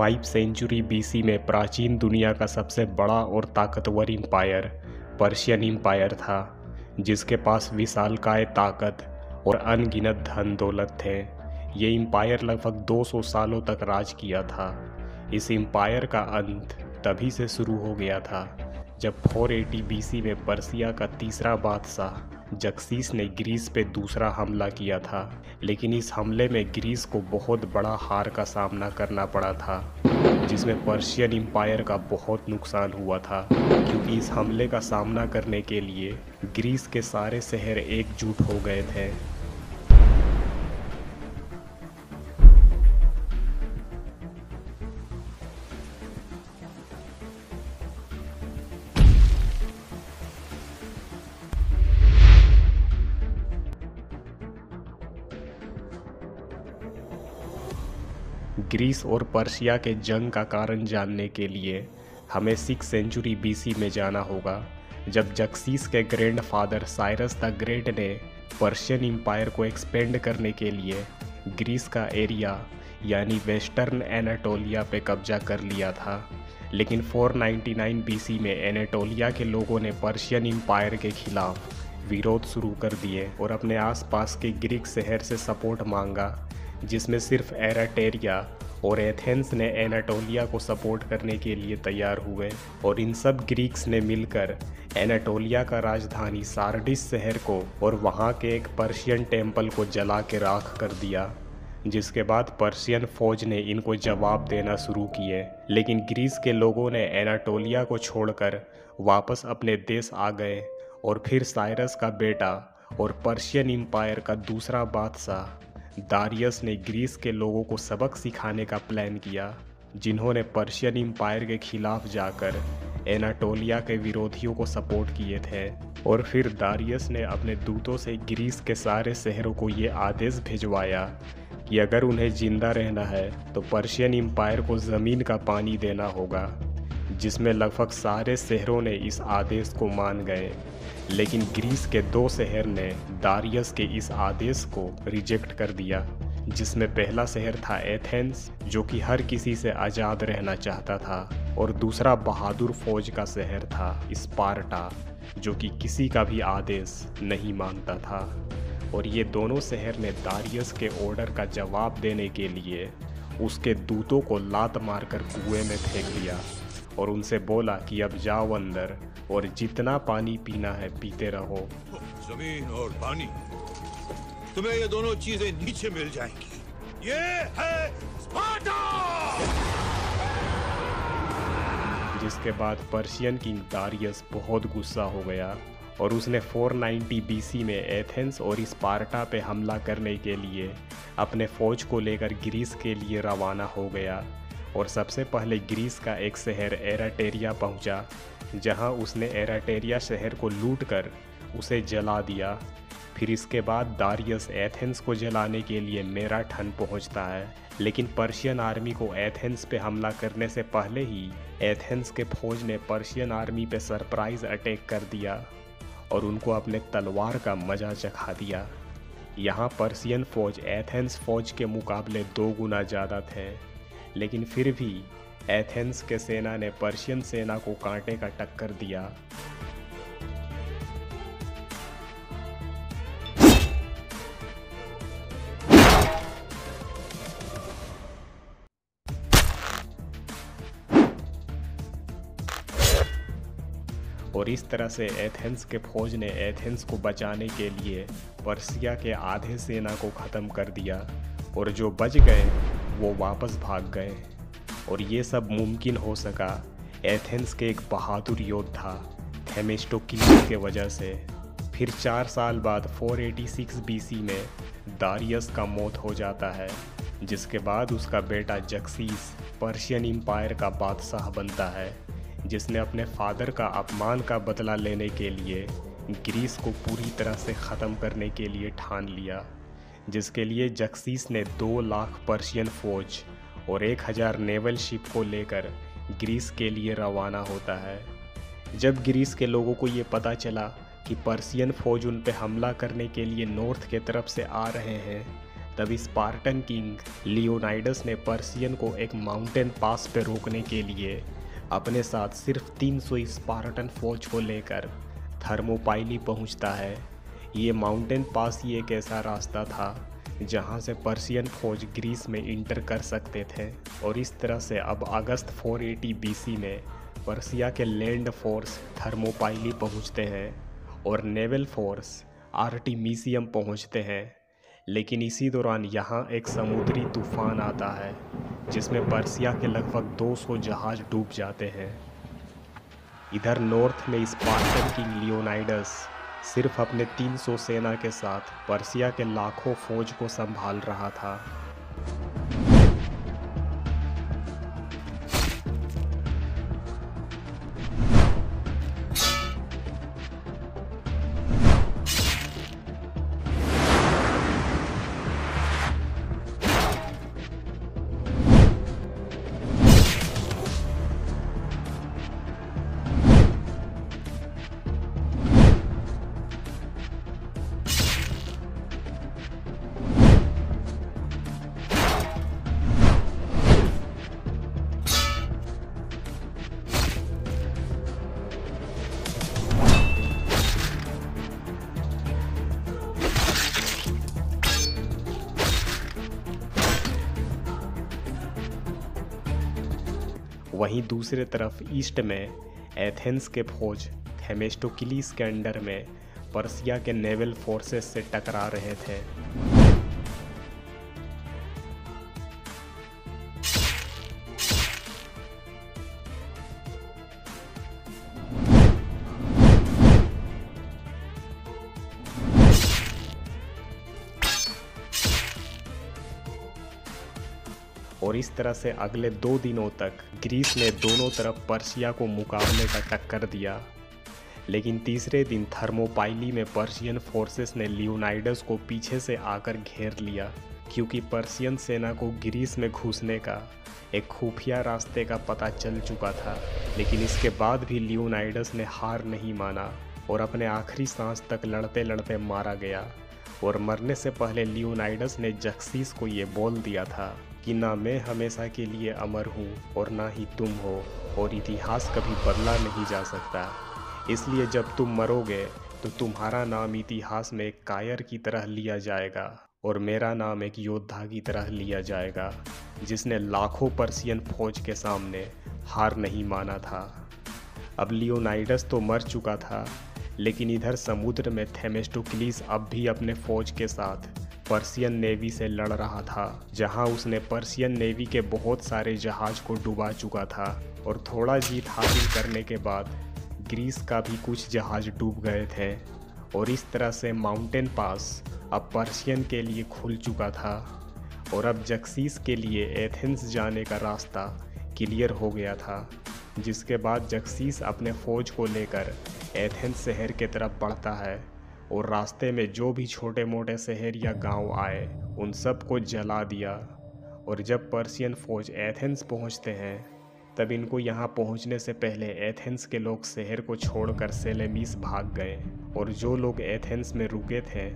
5 century BC में प्राचीन दुनिया का सबसे बड़ा और ताकतवर एम्पायर पर्शियन एम्पायर था, जिसके पास विशालकाय ताकत और अनगिनत धन दौलत थे। ये एम्पायर लगभग 200 सालों तक राज किया था। इस एम्पायर का अंत तभी से शुरू हो गया था जब 480 बीसी में पर्सिया का तीसरा बादशाह जक्सीस ने ग्रीस पे दूसरा हमला किया था। लेकिन इस हमले में ग्रीस को बहुत बड़ा हार का सामना करना पड़ा था, जिसमें पर्शियन एम्पायर का बहुत नुकसान हुआ था, क्योंकि इस हमले का सामना करने के लिए ग्रीस के सारे शहर एकजुट हो गए थे। ग्रीस और पर्शिया के जंग का कारण जानने के लिए हमें 6 सेंचुरी बीसी में जाना होगा, जब जक्सीस के ग्रैंडफादर साइरस द ग्रेट ने पर्शियन एम्पायर को एक्सपेंड करने के लिए ग्रीस का एरिया यानी वेस्टर्न एनाटोलिया पे कब्जा कर लिया था। लेकिन 499 बीसी में एनाटोलिया के लोगों ने पर्शियन एम्पायर के खिलाफ विरोध शुरू कर दिए और अपने आसपास के ग्रीक शहर से सपोर्ट मांगा, जिसमें सिर्फ एराटेरिया और एथेंस ने एनाटोलिया को सपोर्ट करने के लिए तैयार हुए। और इन सब ग्रीक्स ने मिलकर एनाटोलिया का राजधानी सार्डिस शहर को और वहाँ के एक पर्शियन टेम्पल को जला के राख कर दिया, जिसके बाद पर्शियन फौज ने इनको जवाब देना शुरू किए। लेकिन ग्रीस के लोगों ने एनाटोलिया को छोड़कर वापस अपने देश आ गए और फिर साइरस का बेटा और पर्शियन एम्पायर का दूसरा बादशाह दारियस ने ग्रीस के लोगों को सबक सिखाने का प्लान किया, जिन्होंने पर्शियन एम्पायर के खिलाफ जाकर एनाटोलिया के विरोधियों को सपोर्ट किए थे। और फिर दारियस ने अपने दूतों से ग्रीस के सारे शहरों को ये आदेश भिजवाया कि अगर उन्हें जिंदा रहना है तो पर्शियन एम्पायर को ज़मीन का पानी देना होगा, जिसमें लगभग सारे शहरों ने इस आदेश को मान गए। लेकिन ग्रीस के 2 शहर ने दारियस के इस आदेश को रिजेक्ट कर दिया, जिसमें पहला शहर था एथेंस, जो कि हर किसी से आज़ाद रहना चाहता था, और दूसरा बहादुर फौज का शहर था स्पार्टा, जो कि किसी का भी आदेश नहीं मानता था। और ये दोनों शहर ने दारियस के ऑर्डर का जवाब देने के लिए उसके दूतों को लात मारकर कुएं में फेंक दिया और उनसे बोला कि अब जाओ अंदर और जितना पानी पीना है पीते रहो। जमीन और पानी, तुम्हें ये दोनों चीजें नीचे मिल जाएंगी। ये है स्पार्टा! जिसके बाद पर्शियन किंग दारियस बहुत गुस्सा हो गया और उसने 490 बीसी में एथेंस और स्पार्टा पे हमला करने के लिए अपने फौज को लेकर ग्रीस के लिए रवाना हो गया। और सबसे पहले ग्रीस का एक शहर एराटेरिया पहुंचा, जहां उसने एराटेरिया शहर को लूटकर उसे जला दिया। फिर इसके बाद दारियस एथेंस को जलाने के लिए मेराठन पहुंचता है। लेकिन पर्शियन आर्मी को एथेंस पे हमला करने से पहले ही एथेंस के फौज ने पर्शियन आर्मी पे सरप्राइज अटैक कर दिया और उनको अपने तलवार का मजा चखा दिया। यहाँ पर्शियन फौज एथेंस फौज के मुकाबले 2 गुना ज़्यादा थे, लेकिन फिर भी एथेंस के सेना ने पर्शियन सेना को कांटे का टक्कर दिया। और इस तरह से एथेंस के फौज ने एथेंस को बचाने के लिए पर्सिया के आधे सेना को ख़त्म कर दिया और जो बच गए वो वापस भाग गए। और ये सब मुमकिन हो सका एथेंस के एक बहादुर योद्धा थेमिस्टोक्लीस के वजह से। फिर 4 साल बाद 486 बीसी में दारियस का मौत हो जाता है, जिसके बाद उसका बेटा जक्सीस पर्शियन एम्पायर का बादशाह बनता है, जिसने अपने फादर का अपमान का बदला लेने के लिए ग्रीस को पूरी तरह से ख़त्म करने के लिए ठान लिया, जिसके लिए जक्सीस ने 2 लाख पर्शियन फौज और 1000 नेवल शिप को लेकर ग्रीस के लिए रवाना होता है। जब ग्रीस के लोगों को ये पता चला कि पर्शियन फौज उन पे हमला करने के लिए नॉर्थ के तरफ से आ रहे हैं, तब स्पार्टन किंग लियोनाइडस ने पर्शियन को एक माउंटेन पास पे रोकने के लिए अपने साथ सिर्फ 300 स्पार्टन फौज को लेकर थर्मोपाइली पहुंचता है। ये माउंटेन पास ही एक ऐसा रास्ता था जहां से पर्शियन फौज ग्रीस में इंटर कर सकते थे और इस तरह से अब अगस्त 480 BC में पर्शिया के लैंड फोर्स थर्मोपाइली पहुंचते हैं और नेवल फोर्स आर्टिमीसियम पहुंचते हैं। लेकिन इसी दौरान यहाँ एक समुद्री तूफान आता है जिसमें पर्शिया के लगभग 200 जहाज डूब जाते हैं। इधर नॉर्थ में स्पार्टन किंग लियोनाइडस सिर्फ अपने 300 सेना के साथ पर्शिया के लाखों फौज को संभाल रहा था। वहीं दूसरे तरफ ईस्ट में एथेंस के फौज थेमेस्टोक्लिस के अंडर में पर्शिया के नेवल फोर्सेस से टकरा रहे थे। और इस तरह से अगले 2 दिनों तक ग्रीस ने दोनों तरफ पर्शिया को मुकाबले का टक्कर दिया। लेकिन तीसरे दिन थर्मोपाइली में पर्शियन फोर्सेस ने लियोनाइडस को पीछे से आकर घेर लिया, क्योंकि पर्शियन सेना को ग्रीस में घुसने का एक खुफिया रास्ते का पता चल चुका था। लेकिन इसके बाद भी लियोनाइडस ने हार नहीं माना और अपने आखिरी सांस तक लड़ते लड़ते मारा गया। और मरने से पहले लियोनाइडस ने जक्सीस को ये बोल दिया था कि ना मैं हमेशा के लिए अमर हूँ और ना ही तुम हो, और इतिहास कभी बदला नहीं जा सकता। इसलिए जब तुम मरोगे तो तुम्हारा नाम इतिहास में एक कायर की तरह लिया जाएगा और मेरा नाम एक योद्धा की तरह लिया जाएगा जिसने लाखों पर्शियन फौज के सामने हार नहीं माना था। अब लियोनाइडस तो मर चुका था, लेकिन इधर समुद्र में थेमेस्टोक्लिस अब भी अपने फौज के साथ पर्शियन नेवी से लड़ रहा था, जहां उसने पर्शियन नेवी के बहुत सारे जहाज को डुबा चुका था। और थोड़ा जीत हासिल करने के बाद ग्रीस का भी कुछ जहाज डूब गए थे और इस तरह से माउंटेन पास अब पर्शियन के लिए खुल चुका था और अब जक्सीस के लिए एथेंस जाने का रास्ता क्लियर हो गया था। जिसके बाद जक्सीस अपने फौज को लेकर एथेंस शहर के तरफ बढ़ता है और रास्ते में जो भी छोटे मोटे शहर या गांव आए उन सब को जला दिया। और जब पर्शियन फौज एथेंस पहुंचते हैं तब इनको यहां पहुंचने से पहले एथेंस के लोग शहर को छोड़कर सेलेमीस भाग गए और जो लोग एथेंस में रुके थे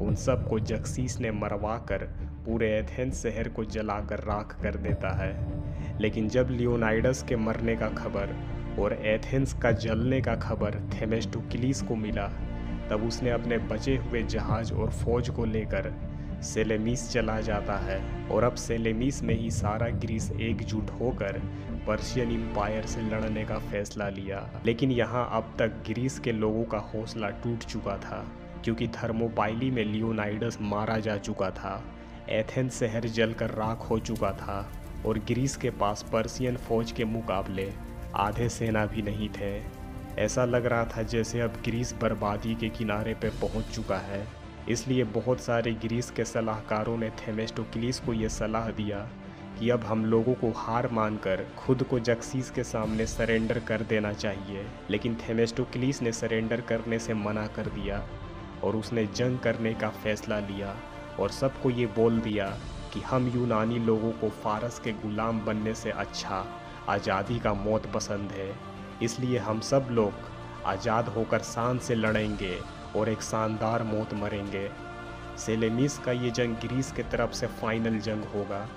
उन सब को जक्सीस ने मरवा कर पूरे एथेंस शहर को जलाकर राख कर देता है। लेकिन जब लियोनाइडस के मरने का खबर और एथेंस का जलने का खबर थेमेस्टोक्लिस को मिला तब उसने अपने बचे हुए जहाज और फौज को लेकर सेलेमीस चला जाता है और अब सेलेमीस में ही सारा ग्रीस एकजुट होकर पर्शियन एम्पायर से लड़ने का फैसला लिया। लेकिन यहाँ अब तक ग्रीस के लोगों का हौसला टूट चुका था, क्योंकि थर्मोपाइली में लियोनाइडस मारा जा चुका था, एथेंस शहर जलकर राख हो चुका था और ग्रीस के पास पर्शियन फौज के मुकाबले आधे सेना भी नहीं थे। ऐसा लग रहा था जैसे अब ग्रीस बर्बादी के किनारे पर पहुंच चुका है। इसलिए बहुत सारे ग्रीस के सलाहकारों ने थेमेस्टोक्लिस को ये सलाह दिया कि अब हम लोगों को हार मानकर खुद को जक्सीस के सामने सरेंडर कर देना चाहिए। लेकिन थेमेस्टोक्लिस ने सरेंडर करने से मना कर दिया और उसने जंग करने का फैसला लिया और सबको ये बोल दिया कि हम यूनानी लोगों को फारस के गुलाम बनने से अच्छा आज़ादी का मौत पसंद है, इसलिए हम सब लोग आज़ाद होकर शान से लड़ेंगे और एक शानदार मौत मरेंगे। सेलेमीस का ये जंग ग्रीस के तरफ से फाइनल जंग होगा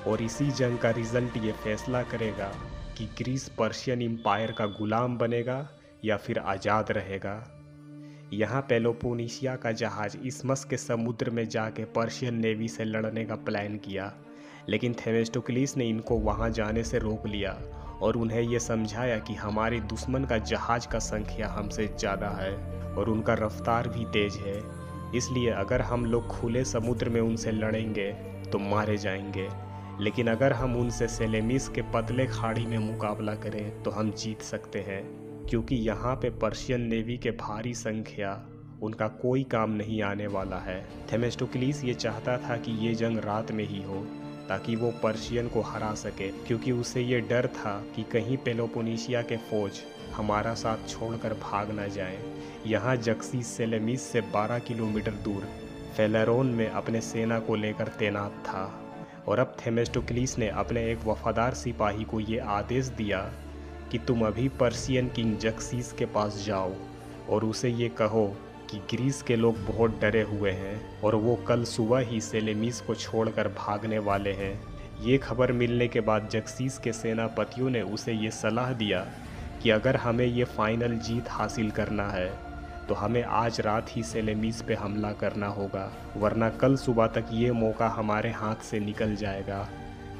और इसी जंग का रिजल्ट ये फैसला करेगा कि ग्रीस पर्शियन एम्पायर का गुलाम बनेगा या फिर आज़ाद रहेगा। यहाँ पेलोपोनेशिया का जहाज़ इस्मस के समुद्र में जाके पर्शियन नेवी से लड़ने का प्लान किया, लेकिन थेमेस्टोक्लिस ने इनको वहाँ जाने से रोक लिया और उन्हें ये समझाया कि हमारे दुश्मन का जहाज़ का संख्या हमसे ज़्यादा है और उनका रफ्तार भी तेज़ है, इसलिए अगर हम लोग खुले समुद्र में उनसे लड़ेंगे तो मारे जाएंगे, लेकिन अगर हम उनसे सेलेमीस के पतले खाड़ी में मुकाबला करें तो हम जीत सकते हैं, क्योंकि यहाँ पे पर्शियन नेवी के भारी संख्या उनका कोई काम नहीं आने वाला है। थेमेस्टोक्लिस ये चाहता था कि ये जंग रात में ही हो ताकि वो पर्शियन को हरा सके, क्योंकि उसे ये डर था कि कहीं पेलोपोनेशिया के फौज हमारा साथ छोड़कर भाग ना जाए। यहाँ जक्सीस सेलेमीस से 12 किलोमीटर दूर फेलेरोन में अपने सेना को लेकर तैनात था और अब थेमेस्टोक्लिस ने अपने एक वफादार सिपाही को ये आदेश दिया कि तुम अभी पर्शियन किंग जक्सीस के पास जाओ और उसे ये कहो कि ग्रीस के लोग बहुत डरे हुए हैं और वो कल सुबह ही सेलेमीस को छोड़कर भागने वाले हैं। ये खबर मिलने के बाद जक्सीस के सेनापतियों ने उसे ये सलाह दिया कि अगर हमें ये फाइनल जीत हासिल करना है तो हमें आज रात ही सेलेमीस पे हमला करना होगा, वरना कल सुबह तक ये मौका हमारे हाथ से निकल जाएगा।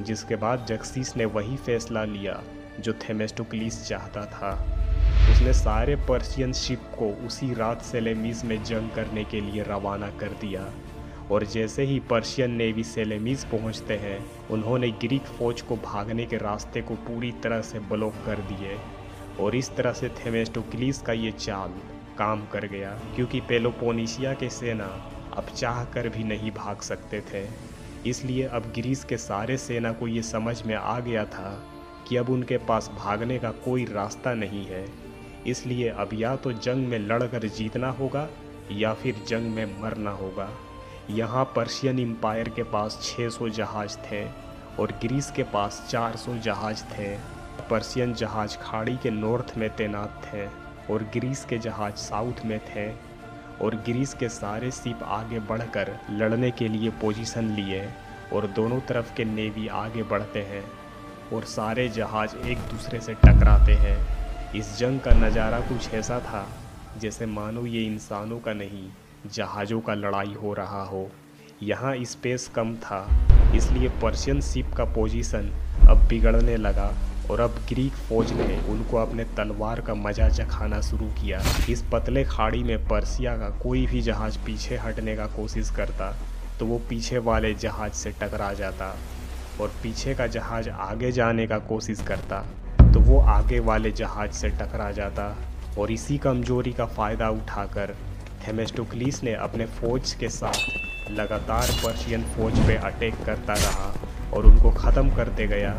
जिसके बाद जक्सीस ने वही फैसला लिया जो थेमेस्टोक्लिस चाहता था। उसने सारे पर्शियन शिप को उसी रात सेलेमीस में जंग करने के लिए रवाना कर दिया और जैसे ही पर्शियन नेवी सेलेमीस पहुंचते हैं, उन्होंने ग्रीक फौज को भागने के रास्ते को पूरी तरह से ब्लॉक कर दिए और इस तरह से थेमेस्टोक्लिस का ये चाल काम कर गया, क्योंकि पेलोपोनेशिया के सेना अब चाह कर भी नहीं भाग सकते थे। इसलिए अब ग्रीस के सारे सेना को ये समझ में आ गया था कि अब उनके पास भागने का कोई रास्ता नहीं है, इसलिए अब या तो जंग में लड़कर जीतना होगा या फिर जंग में मरना होगा। यहाँ पर्शियन एम्पायर के पास 600 जहाज थे और ग्रीस के पास 400 जहाज थे। पर्शियन जहाज खाड़ी के नॉर्थ में तैनात थे और ग्रीस के जहाज साउथ में थे और ग्रीस के सारे शिप आगे बढ़कर लड़ने के लिए पोजीशन लिए और दोनों तरफ के नेवी आगे बढ़ते हैं और सारे जहाज एक दूसरे से टकराते हैं। इस जंग का नज़ारा कुछ ऐसा था जैसे मानो ये इंसानों का नहीं, जहाज़ों का लड़ाई हो रहा हो। यहाँ स्पेस कम था, इसलिए पर्शियन शिप का पोजीशन अब बिगड़ने लगा और अब ग्रीक फौज ने उनको अपने तलवार का मजा चखाना शुरू किया। इस पतले खाड़ी में पर्शिया का कोई भी जहाज पीछे हटने का कोशिश करता तो वो पीछे वाले जहाज से टकरा जाता और पीछे का जहाज आगे जाने का कोशिश करता तो वो आगे वाले जहाज से टकरा जाता। और इसी कमजोरी का फ़ायदा उठाकर थेमेस्टोक्लिस ने अपने फौज के साथ लगातार पर्शियन फौज पे अटैक करता रहा और उनको ख़त्म करते गया।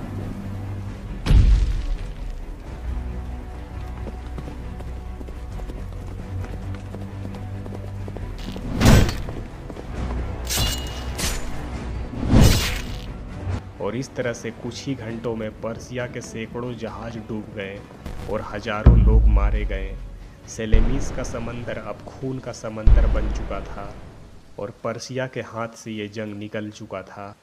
और इस तरह से कुछ ही घंटों में पर्शिया के सैकड़ों जहाज डूब गए और हजारों लोग मारे गए। सेलेमीस का समंदर अब खून का समंदर बन चुका था और पर्शिया के हाथ से ये जंग निकल चुका था।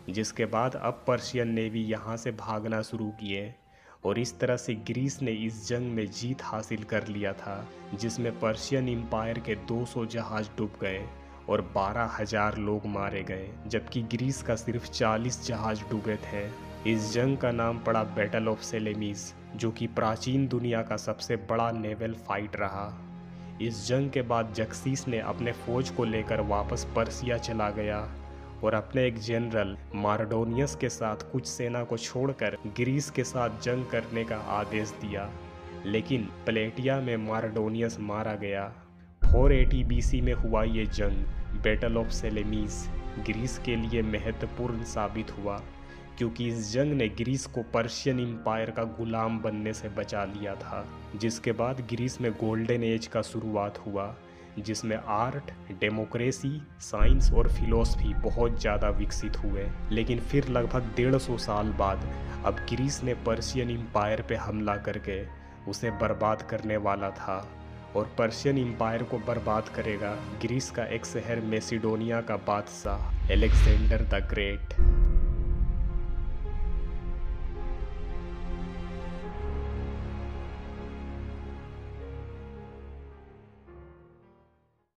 जिसके बाद अब पर्शियन नेवी यहाँ से भागना शुरू किए और इस तरह से ग्रीस ने इस जंग में जीत हासिल कर लिया था, जिसमें पर्शियन एम्पायर के 200 जहाज डूब गए और 12,000 लोग मारे गए, जबकि ग्रीस का सिर्फ 40 जहाज डूबे थे। इस जंग का नाम पड़ा बैटल ऑफ सेलेमीस, जो कि प्राचीन दुनिया का सबसे बड़ा नेवल फाइट रहा। इस जंग के बाद जक्सीस ने अपने फौज को लेकर वापस पर्शिया चला गया और अपने एक जनरल मारडोनियस के साथ कुछ सेना को छोड़कर ग्रीस के साथ जंग करने का आदेश दिया, लेकिन प्लेटिया में मारडोनियस मारा गया। 480 BC में हुआ ये जंग बैटल ऑफ सेलेमीस ग्रीस के लिए महत्वपूर्ण साबित हुआ, क्योंकि इस जंग ने ग्रीस को पर्शियन एम्पायर का गुलाम बनने से बचा लिया था। जिसके बाद ग्रीस में गोल्डन एज का शुरुआत हुआ, जिसमें आर्ट, डेमोक्रेसी, साइंस और फिलॉसफी बहुत ज़्यादा विकसित हुए। लेकिन फिर लगभग 150 साल बाद अब ग्रीस ने पर्शियन एम्पायर पे हमला करके उसे बर्बाद करने वाला था और पर्शियन एम्पायर को बर्बाद करेगा ग्रीस का एक शहर मैसिडोनिया का बादशाह अलेक्जेंडर द ग्रेट।